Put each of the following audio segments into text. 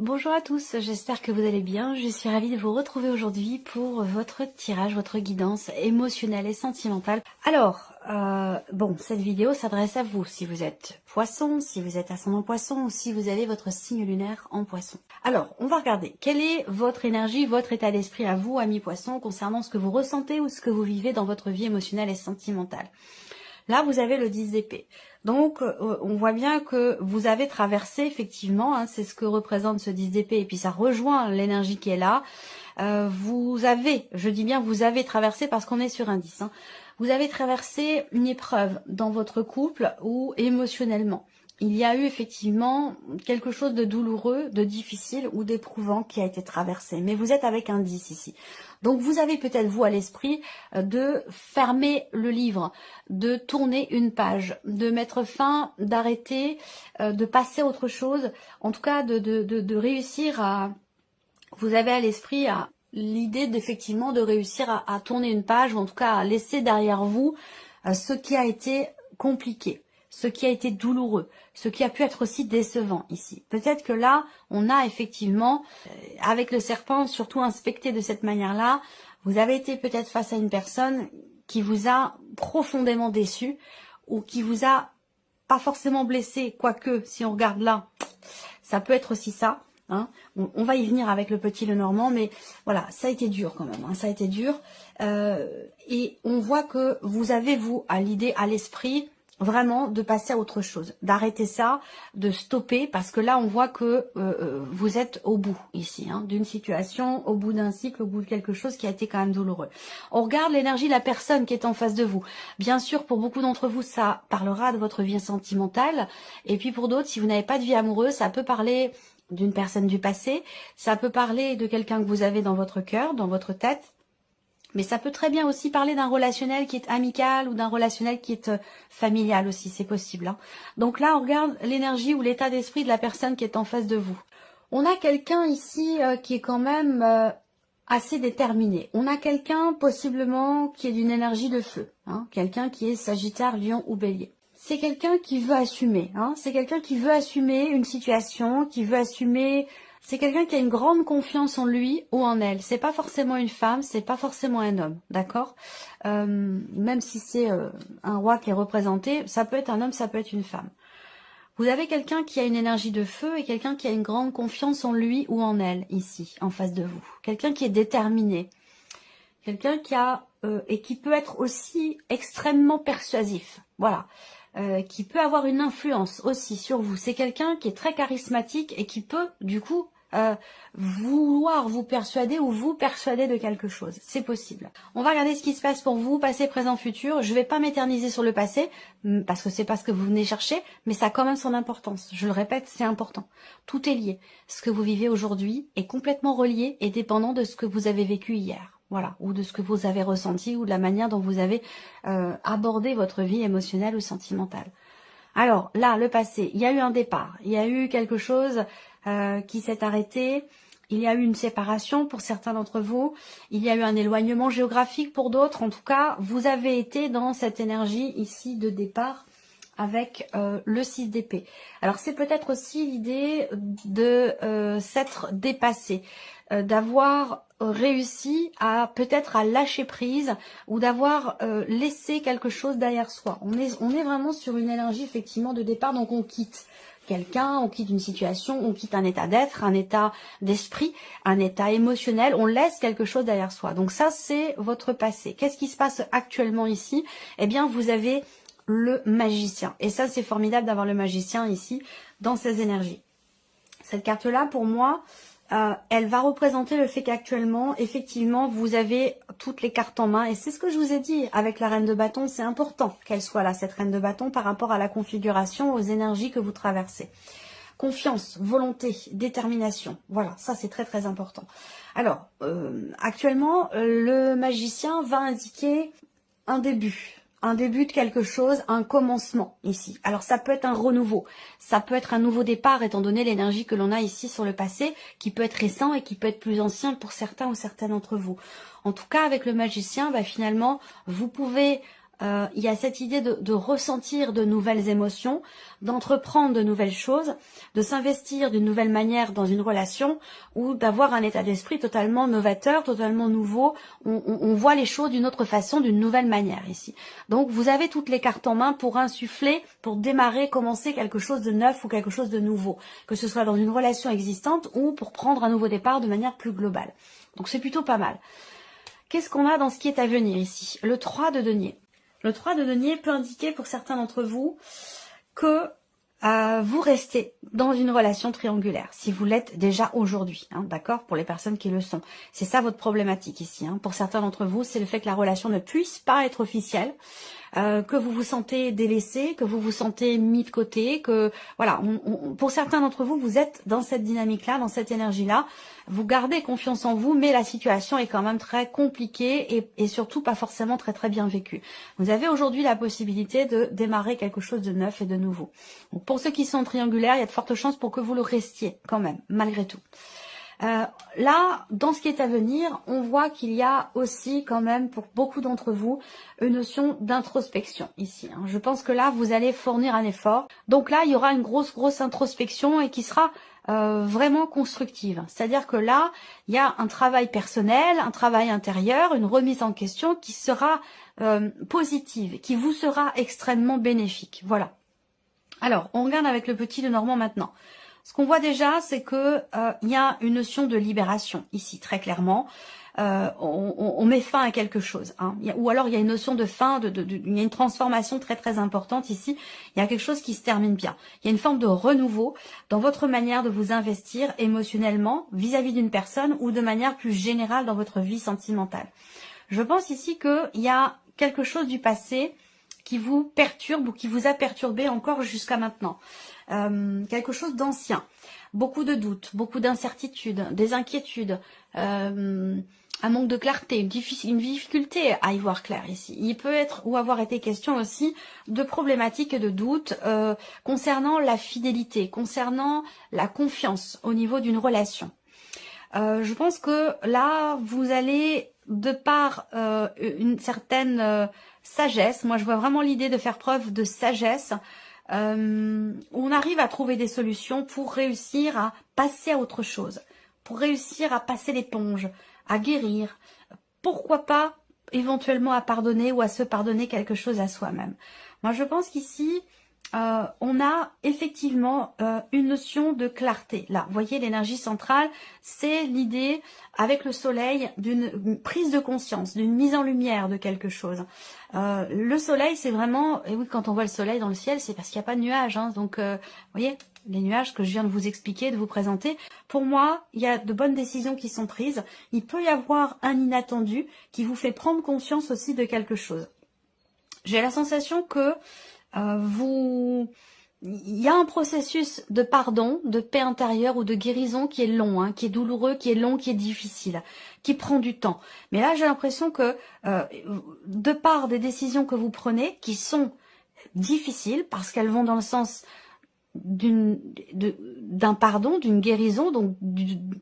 Bonjour à tous, j'espère que vous allez bien. Je suis ravie de vous retrouver aujourd'hui pour votre tirage, votre guidance émotionnelle et sentimentale. Alors, cette vidéo s'adresse à vous, si vous êtes poisson, si vous êtes ascendant poisson ou si vous avez votre signe lunaire en poisson. Alors, on va regarder quelle est votre énergie, votre état d'esprit à vous, amis poissons, concernant ce que vous ressentez ou ce que vous vivez dans votre vie émotionnelle et sentimentale. Là, vous avez le 10 d'épée. Donc, on voit bien que vous avez traversé, effectivement, c'est ce que représente ce 10 d'épée, et puis ça rejoint l'énergie qui est là. Vous avez, je dis bien vous avez traversé parce qu'on est sur un 10. Vous avez traversé une épreuve dans votre couple ou émotionnellement. Il y a eu effectivement quelque chose de douloureux, de difficile ou d'éprouvant qui a été traversé. Mais vous êtes avec un 10 ici. Donc vous avez peut-être vous à l'esprit de fermer le livre, de tourner une page, de mettre fin, d'arrêter, de passer à autre chose. En tout cas de réussir à... Vous avez à l'esprit l'idée d'effectivement de réussir à tourner une page ou en tout cas à laisser derrière vous ce qui a été compliqué, ce qui a été douloureux, ce qui a pu être aussi décevant ici. Peut-être que là, on a effectivement, avec le serpent, surtout inspecté de cette manière-là, vous avez été peut-être face à une personne qui vous a profondément déçu ou qui vous a pas forcément blessé, quoique, si on regarde là, ça peut être aussi ça. On va y venir avec le petit Lenormand, mais voilà, ça a été dur quand même, ça a été dur. Et on voit que vous avez, vous, à l'idée, à l'esprit, vraiment de passer à autre chose, d'arrêter ça, de stopper, parce que là, on voit que vous êtes au bout ici, d'une situation, au bout d'un cycle, au bout de quelque chose qui a été quand même douloureux. On regarde l'énergie de la personne qui est en face de vous. Bien sûr, pour beaucoup d'entre vous, ça parlera de votre vie sentimentale, et puis pour d'autres, si vous n'avez pas de vie amoureuse, ça peut parler d'une personne du passé, ça peut parler de quelqu'un que vous avez dans votre cœur, dans votre tête, mais ça peut très bien aussi parler d'un relationnel qui est amical ou d'un relationnel qui est familial aussi, c'est possible. Donc là, on regarde l'énergie ou l'état d'esprit de la personne qui est en face de vous. On a quelqu'un ici qui est quand même assez déterminé. On a quelqu'un possiblement qui est d'une énergie de feu, quelqu'un qui est Sagittaire, Lion ou Bélier. C'est quelqu'un qui veut assumer, c'est quelqu'un qui veut assumer une situation, qui veut assumer... C'est quelqu'un qui a une grande confiance en lui ou en elle. C'est pas forcément une femme, c'est pas forcément un homme, d'accord? Même si c'est un roi qui est représenté, ça peut être un homme, ça peut être une femme. Vous avez quelqu'un qui a une énergie de feu et quelqu'un qui a une grande confiance en lui ou en elle, ici, en face de vous. Quelqu'un qui est déterminé. Quelqu'un qui a... et qui peut être aussi extrêmement persuasif. Voilà. Qui peut avoir une influence aussi sur vous. C'est quelqu'un qui est très charismatique et qui peut, du coup, vouloir vous persuader ou vous persuader de quelque chose. C'est possible. On va regarder ce qui se passe pour vous, passé, présent, futur. Je ne vais pas m'éterniser sur le passé, parce que c'est pas ce que vous venez chercher, mais ça a quand même son importance. Je le répète, c'est important. Tout est lié. Ce que vous vivez aujourd'hui est complètement relié et dépendant de ce que vous avez vécu hier. Voilà, ou de ce que vous avez ressenti, ou de la manière dont vous avez abordé votre vie émotionnelle ou sentimentale. Alors là, le passé, il y a eu un départ, il y a eu quelque chose qui s'est arrêté, il y a eu une séparation pour certains d'entre vous, il y a eu un éloignement géographique pour d'autres. En tout cas, vous avez été dans cette énergie ici de départ avec le 6 d'épée. Alors c'est peut-être aussi l'idée de s'être dépassé, d'avoir réussi à peut-être à lâcher prise ou d'avoir laissé quelque chose derrière soi. On est vraiment sur une énergie effectivement de départ, donc on quitte quelqu'un, on quitte une situation, on quitte un état d'être, un état d'esprit, un état émotionnel, on laisse quelque chose derrière soi. Donc ça c'est votre passé. Qu'est-ce qui se passe actuellement ici? Eh bien vous avez le magicien. Et ça c'est formidable d'avoir le magicien ici dans ces énergies. Cette carte-là pour moi, elle va représenter le fait qu'actuellement, effectivement, vous avez toutes les cartes en main. Et c'est ce que je vous ai dit avec la reine de bâton. C'est important qu'elle soit là, cette reine de bâton, par rapport à la configuration, aux énergies que vous traversez. Confiance, volonté, détermination. Voilà, ça c'est très très important. Alors, actuellement, le magicien va indiquer un début de quelque chose, un commencement ici. Alors ça peut être un renouveau, ça peut être un nouveau départ étant donné l'énergie que l'on a ici sur le passé, qui peut être récent et qui peut être plus ancien pour certains ou certaines d'entre vous. En tout cas avec le magicien, finalement vous pouvez il y a cette idée de ressentir de nouvelles émotions, d'entreprendre de nouvelles choses, de s'investir d'une nouvelle manière dans une relation ou d'avoir un état d'esprit totalement novateur, totalement nouveau. On voit les choses d'une autre façon, d'une nouvelle manière ici. Donc vous avez toutes les cartes en main pour insuffler, pour démarrer, commencer quelque chose de neuf ou quelque chose de nouveau, que ce soit dans une relation existante ou pour prendre un nouveau départ de manière plus globale. Donc c'est plutôt pas mal. Qu'est-ce qu'on a dans ce qui est à venir ici? Le 3 de denier. Le 3 de denier peut indiquer pour certains d'entre vous que vous restez dans une relation triangulaire, si vous l'êtes déjà aujourd'hui, hein, d'accord, pour les personnes qui le sont. C'est ça votre problématique ici. Hein. Pour certains d'entre vous, c'est le fait que la relation ne puisse pas être officielle, que vous vous sentez délaissé, que vous vous sentez mis de côté, que voilà, pour certains d'entre vous, vous êtes dans cette dynamique-là, dans cette énergie-là, vous gardez confiance en vous, mais la situation est quand même très compliquée et surtout pas forcément très très bien vécue. Vous avez aujourd'hui la possibilité de démarrer quelque chose de neuf et de nouveau. Donc pour ceux qui sont triangulaires, il y a de fortes chances pour que vous le restiez quand même, malgré tout. Là, dans ce qui est à venir, on voit qu'il y a aussi quand même pour beaucoup d'entre vous une notion d'introspection ici. Hein. Je pense que là, vous allez fournir un effort. Donc là, il y aura une grosse introspection et qui sera vraiment constructive. C'est-à-dire que là, il y a un travail personnel, un travail intérieur, une remise en question qui sera positive, qui vous sera extrêmement bénéfique. Voilà. Alors, on regarde avec le petit Lenormand maintenant. Ce qu'on voit déjà, c'est que il y a une notion de libération ici, très clairement. On met fin à quelque chose. Hein. Ou alors il y a une notion de fin, il y a une transformation très très importante ici. Il y a quelque chose qui se termine bien. Il y a une forme de renouveau dans votre manière de vous investir émotionnellement vis-à-vis d'une personne ou de manière plus générale dans votre vie sentimentale. Je pense ici qu'il y a quelque chose du passé qui vous perturbe ou qui vous a perturbé encore jusqu'à maintenant. Quelque chose d'ancien, beaucoup de doutes, beaucoup d'incertitudes, des inquiétudes, un manque de clarté, une difficulté à y voir clair ici. Il peut être ou avoir été question aussi de problématiques et de doutes concernant la fidélité, concernant la confiance au niveau d'une relation. Je pense que là, vous allez, de par une certaine sagesse, moi je vois vraiment l'idée de faire preuve de sagesse, on arrive à trouver des solutions pour réussir à passer à autre chose, pour réussir à passer l'éponge, à guérir, pourquoi pas éventuellement à pardonner ou à se pardonner quelque chose à soi-même. Moi je pense qu'ici, on a effectivement une notion de clarté. Là, vous voyez, l'énergie centrale, c'est l'idée, avec le soleil, d'une prise de conscience, d'une mise en lumière de quelque chose. Le soleil, c'est vraiment... Et oui, quand on voit le soleil dans le ciel, c'est parce qu'il n'y a pas de nuages. Hein, donc, vous voyez, les nuages que je viens de vous expliquer, de vous présenter, pour moi, il y a de bonnes décisions qui sont prises. Il peut y avoir un inattendu qui vous fait prendre conscience aussi de quelque chose. J'ai la sensation que il y a un processus de pardon, de paix intérieure ou de guérison qui est long, hein, qui est douloureux, qui est long, qui est difficile, qui prend du temps. Mais là, j'ai l'impression que de par des décisions que vous prenez, qui sont difficiles parce qu'elles vont dans le sens d'un pardon, d'une guérison, donc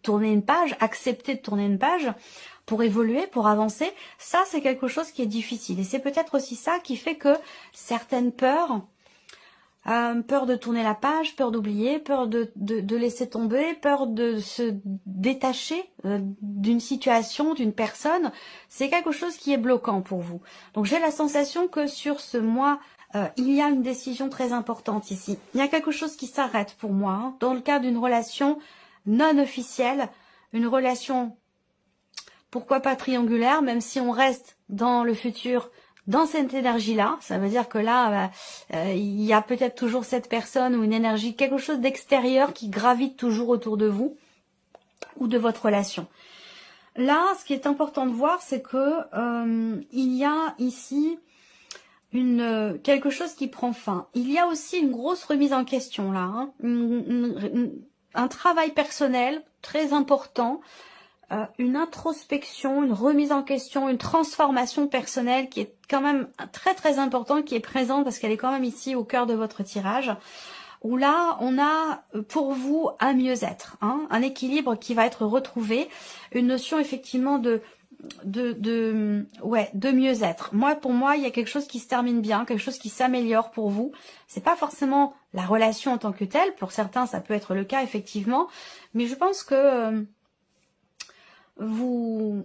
tourner une page, accepter de tourner une page pour évoluer, pour avancer, ça c'est quelque chose qui est difficile. Et c'est peut-être aussi ça qui fait que certaines peurs, peur de tourner la page, peur d'oublier, peur de laisser tomber, peur de se détacher d'une situation, d'une personne, c'est quelque chose qui est bloquant pour vous. Donc j'ai la sensation que sur ce mois, il y a une décision très importante ici. Il y a quelque chose qui s'arrête pour moi, hein, dans le cadre d'une relation non officielle, une relation, pourquoi pas triangulaire, même si on reste dans le futur, dans cette énergie-là. Ça veut dire que là, il y a peut-être toujours cette personne ou une énergie, quelque chose d'extérieur qui gravite toujours autour de vous ou de votre relation. Là, ce qui est important de voir, c'est que il y a ici quelque chose qui prend fin. Il y a aussi une grosse remise en question là, hein, un travail personnel très important, une introspection, une remise en question, une transformation personnelle qui est quand même très très importante, qui est présente parce qu'elle est quand même ici au cœur de votre tirage, où là on a pour vous un mieux-être, hein, un équilibre qui va être retrouvé, une notion effectivement de mieux-être. Pour moi, il y a quelque chose qui se termine bien, quelque chose qui s'améliore pour vous. C'est pas forcément la relation en tant que telle. Pour certains, ça peut être le cas, effectivement. Mais je pense que vous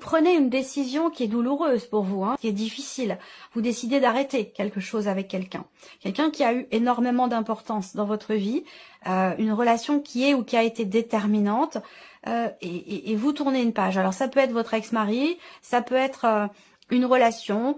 prenez une décision qui est douloureuse pour vous, qui est difficile. Vous décidez d'arrêter quelque chose avec quelqu'un. Quelqu'un qui a eu énormément d'importance dans votre vie, une relation qui est ou qui a été déterminante, et vous tournez une page. Alors ça peut être votre ex-mari, ça peut être une relation,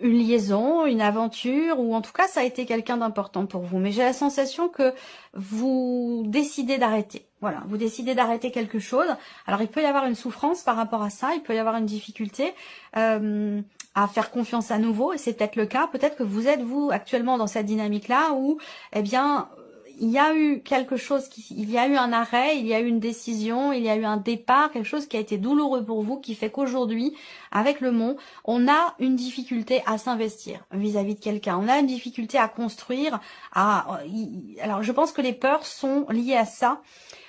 une liaison, une aventure, ou en tout cas ça a été quelqu'un d'important pour vous. Mais j'ai la sensation que vous décidez d'arrêter. Voilà, vous décidez d'arrêter quelque chose. Alors il peut y avoir une souffrance par rapport à ça, il peut y avoir une difficulté à faire confiance à nouveau, et c'est peut-être le cas. Peut-être que vous êtes, vous, actuellement dans cette dynamique-là où, eh bien, il y a eu quelque chose, il y a eu un arrêt, il y a eu une décision, il y a eu un départ, quelque chose qui a été douloureux pour vous, qui fait qu'aujourd'hui, avec le Mont, on a une difficulté à s'investir vis-à-vis de quelqu'un. On a une difficulté à construire. Alors, je pense que les peurs sont liées à ça.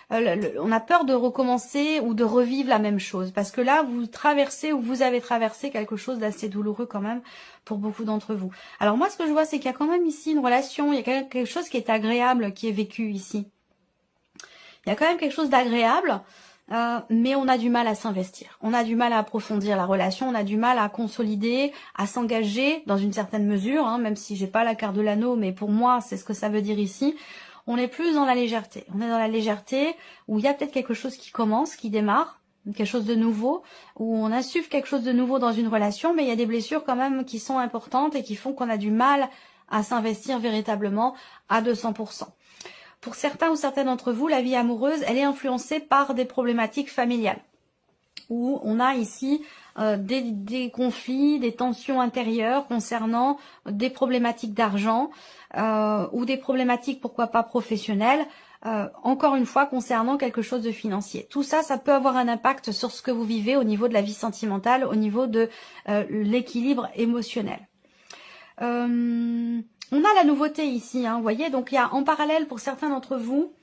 On a peur de recommencer ou de revivre la même chose. Parce que là, vous traversez ou vous avez traversé quelque chose d'assez douloureux quand même pour beaucoup d'entre vous. Alors moi, ce que je vois, c'est qu'il y a quand même ici une relation, il y a quand même quelque chose qui est agréable qui est vécu ici. Il y a quand même quelque chose d'agréable, mais on a du mal à s'investir. On a du mal à approfondir la relation, on a du mal à consolider, à s'engager dans une certaine mesure, même si j'ai pas la carte de l'anneau, mais pour moi, c'est ce que ça veut dire ici. On est plus dans la légèreté. On est dans la légèreté où il y a peut-être quelque chose qui commence, qui démarre, quelque chose de nouveau, où on insuffle quelque chose de nouveau dans une relation, mais il y a des blessures quand même qui sont importantes et qui font qu'on a du mal à s'investir véritablement à 200%. Pour certains ou certaines d'entre vous, la vie amoureuse, elle est influencée par des problématiques familiales, où on a ici des conflits, des tensions intérieures concernant des problématiques d'argent ou des problématiques, pourquoi pas, professionnelles, encore une fois, concernant quelque chose de financier. Tout ça, ça peut avoir un impact sur ce que vous vivez au niveau de la vie sentimentale, au niveau de l'équilibre émotionnel. On a la nouveauté ici, vous voyez, donc il y a en parallèle pour certains d'entre vous,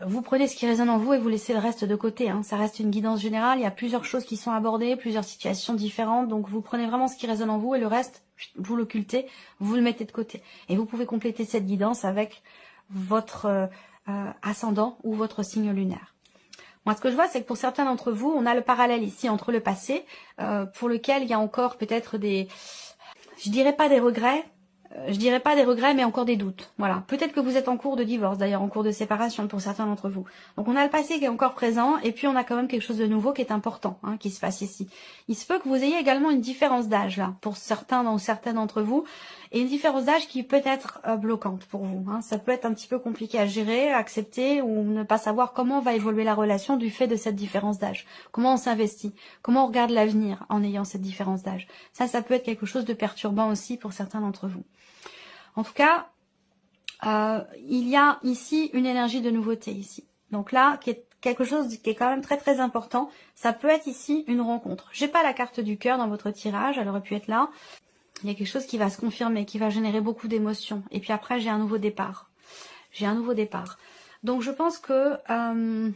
vous prenez ce qui résonne en vous et vous laissez le reste de côté. Ça reste une guidance générale. Il y a plusieurs choses qui sont abordées, plusieurs situations différentes. Donc, vous prenez vraiment ce qui résonne en vous et le reste, vous l'occultez, vous le mettez de côté. Et vous pouvez compléter cette guidance avec votre ascendant ou votre signe lunaire. Moi, ce que je vois, c'est que pour certains d'entre vous, on a le parallèle ici entre le passé, pour lequel il y a encore peut-être je dirais pas des regrets, mais encore des doutes. Voilà. Peut-être que vous êtes en cours de divorce, d'ailleurs, en cours de séparation pour certains d'entre vous. Donc, on a le passé qui est encore présent, et puis on a quand même quelque chose de nouveau qui est important, qui se passe ici. Il se peut que vous ayez également une différence d'âge, là, pour certains ou certaines d'entre vous, et une différence d'âge qui peut être bloquante pour vous. Ça peut être un petit peu compliqué à gérer, à accepter, ou ne pas savoir comment va évoluer la relation du fait de cette différence d'âge. Comment on s'investit, comment on regarde l'avenir en ayant cette différence d'âge. Ça peut être quelque chose de perturbant aussi pour certains d'entre vous. En tout cas, il y a ici une énergie de nouveauté ici. Donc là, qui est quelque chose qui est quand même très très important. Ça peut être ici une rencontre. J'ai pas la carte du cœur dans votre tirage, elle aurait pu être là. Il y a quelque chose qui va se confirmer, qui va générer beaucoup d'émotions. Et puis après, j'ai un nouveau départ. J'ai un nouveau départ. Donc je pense que, vous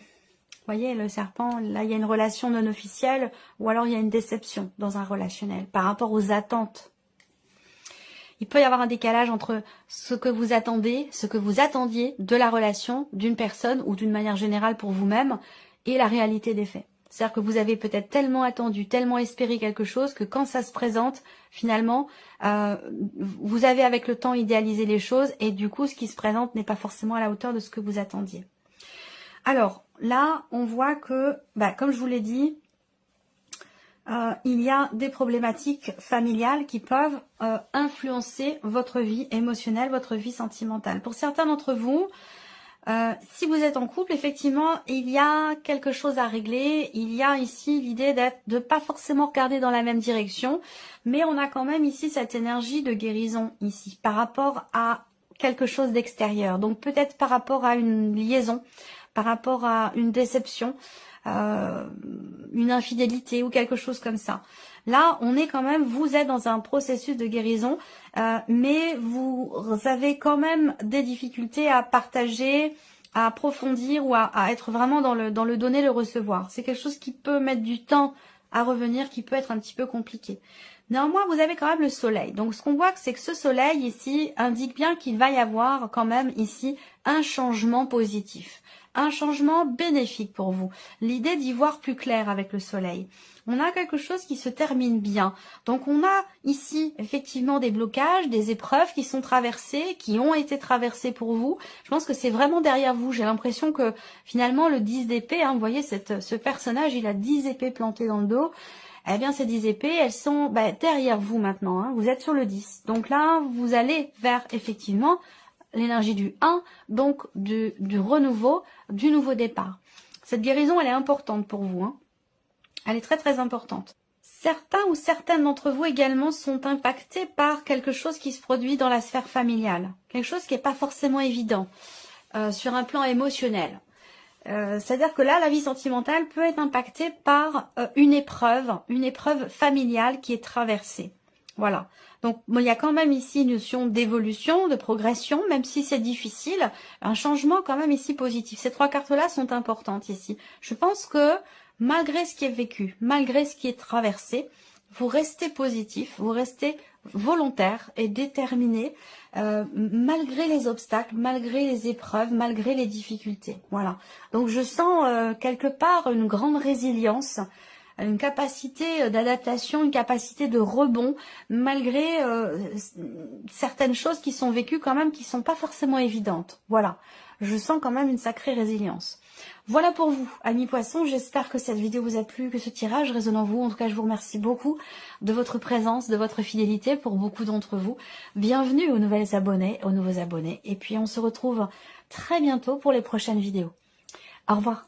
voyez, le serpent, là, il y a une relation non officielle, ou alors il y a une déception dans un relationnel par rapport aux attentes. Il peut y avoir un décalage entre ce que vous attendez, ce que vous attendiez de la relation d'une personne ou d'une manière générale pour vous-même et la réalité des faits. C'est-à-dire que vous avez peut-être tellement attendu, tellement espéré quelque chose que quand ça se présente, finalement, vous avez avec le temps idéalisé les choses et du coup, ce qui se présente n'est pas forcément à la hauteur de ce que vous attendiez. Alors, là, on voit que, comme je vous l'ai dit, il y a des problématiques familiales qui peuvent influencer votre vie émotionnelle, votre vie sentimentale. Pour certains d'entre vous, si vous êtes en couple, effectivement, il y a quelque chose à régler. Il y a ici l'idée de pas forcément regarder dans la même direction, mais on a quand même ici cette énergie de guérison ici par rapport à quelque chose d'extérieur. Donc peut-être par rapport à une liaison, par rapport à une déception, une infidélité ou quelque chose comme ça. Là, on est quand même, vous êtes dans un processus de guérison, mais vous avez quand même des difficultés à partager à approfondir ou à être vraiment dans le donner, le recevoir. C'est quelque chose qui peut mettre du temps à revenir, qui peut être un petit peu compliqué. Néanmoins, vous avez quand même le soleil. Donc, ce qu'on voit, c'est que ce soleil ici indique bien qu'il va y avoir quand même ici un changement positif. Un changement bénéfique pour vous. L'idée d'y voir plus clair avec le soleil. On a quelque chose qui se termine bien. Donc, on a ici effectivement des blocages, des épreuves qui sont traversées, qui ont été traversées pour vous. Je pense que c'est vraiment derrière vous. J'ai l'impression que finalement, le 10 d'épée, hein, vous voyez, ce personnage, il a 10 épées plantées dans le dos. Eh bien, ces 10 épées, elles sont derrière vous maintenant. Hein. Vous êtes sur le 10. Donc là, vous allez vers, effectivement, l'énergie du 1, donc du renouveau, du nouveau départ. Cette guérison, elle est importante pour vous. Hein. Elle est très, très importante. Certains ou certaines d'entre vous également sont impactés par quelque chose qui se produit dans la sphère familiale. Quelque chose qui n'est pas forcément évident sur un plan émotionnel. C'est-à-dire que là, la vie sentimentale peut être impactée par une épreuve familiale qui est traversée. Voilà. Donc, bon, il y a quand même ici une notion d'évolution, de progression, même si c'est difficile, un changement quand même ici positif. Ces 3 cartes-là sont importantes ici. Je pense que malgré ce qui est vécu, malgré ce qui est traversé, vous restez positif, vous restez volontaire et déterminé, malgré les obstacles, malgré les épreuves, malgré les difficultés. Voilà. Donc je sens quelque part une grande résilience, une capacité d'adaptation, une capacité de rebond, malgré certaines choses qui sont vécues quand même, qui sont pas forcément évidentes. Voilà. Je sens quand même une sacrée résilience. Voilà pour vous, amis poissons. J'espère que cette vidéo vous a plu, que ce tirage résonne en vous. En tout cas, je vous remercie beaucoup de votre présence, de votre fidélité pour beaucoup d'entre vous. Bienvenue aux nouvelles abonnés, aux nouveaux abonnés. Et puis, on se retrouve très bientôt pour les prochaines vidéos. Au revoir.